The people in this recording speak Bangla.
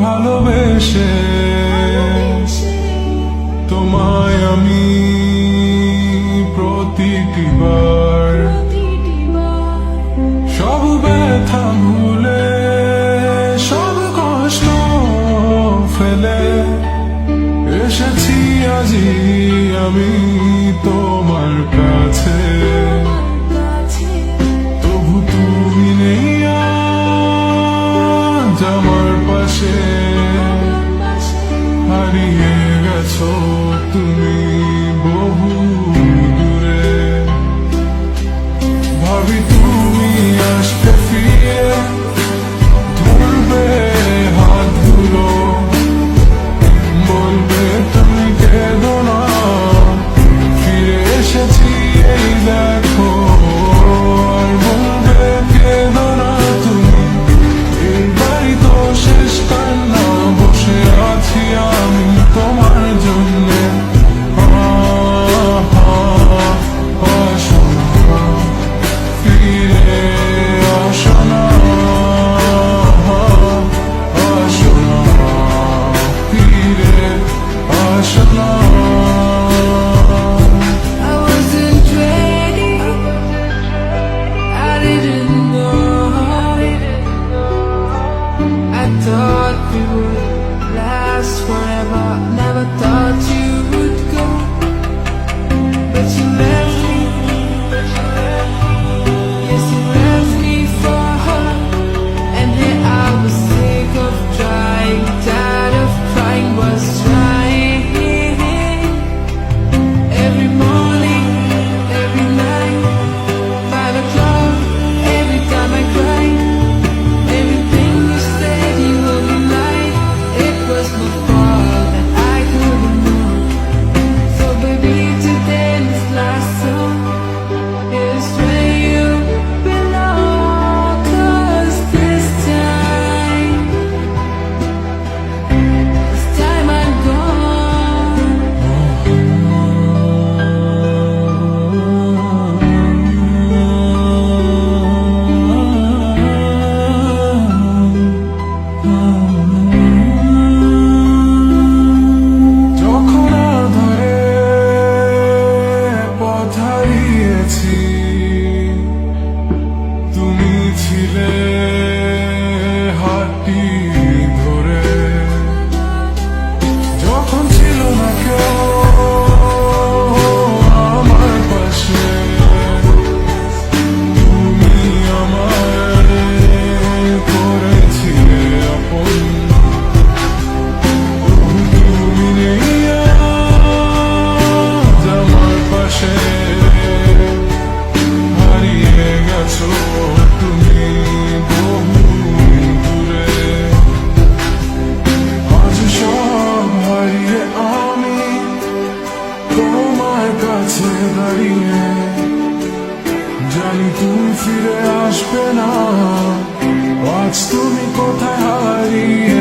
ভালোবেসে তোমায় আমি প্রতিটি বার সব ব্যথা ভুলে সব কষ্ট ফেলে এসেছি আজি আমি তোমার কাছে। তবু তুমি নেই আজ আমার পাশে, হারিয়ে গেছো তুমি বহু দূরে। ভাবি তুমি আসতে ফিরে ধরবে হাত ধুলো, বলবে তুমি কেঁদো না, ফিরে এসেছি এই দেখো। আর বলবে কেঁদো না তুমি, এইবারই তো শেষ কান্না, বসে আছি আমি তোমার জন্যে। আসো না, ফিরে আসো না, আসো না, ফিরে আসো না। I wasn't ready, I didn't know. I thought we would last forever, never thought you would go. But you left me, yes you left me for her. And here I was sick of trying, tired of crying, was trying. Every morning, every night, 5 o'clock, every time I cried. Everything you said you only lied. It was my fault and I couldn't know. So baby, today this last song is where you belong. 'Cause this time I'm gone. যখন আধারে পথ হারিয়েছি, তুমি ছিলে হাতটি ধরে। যখন ছিল না কেউ আমার পাশে, তুমি আমার করেছিলে আপন। তুমি নেই আজ আমার পাশে, হারিয়ে গেছো তুমি বহু দূরে। আজ সব হারিয়ে আমি তোমার কাছে দাঁড়িয়ে, জানি তুমি ফিরে আসবে না, আজ তুমি কোথায় হারিয়ে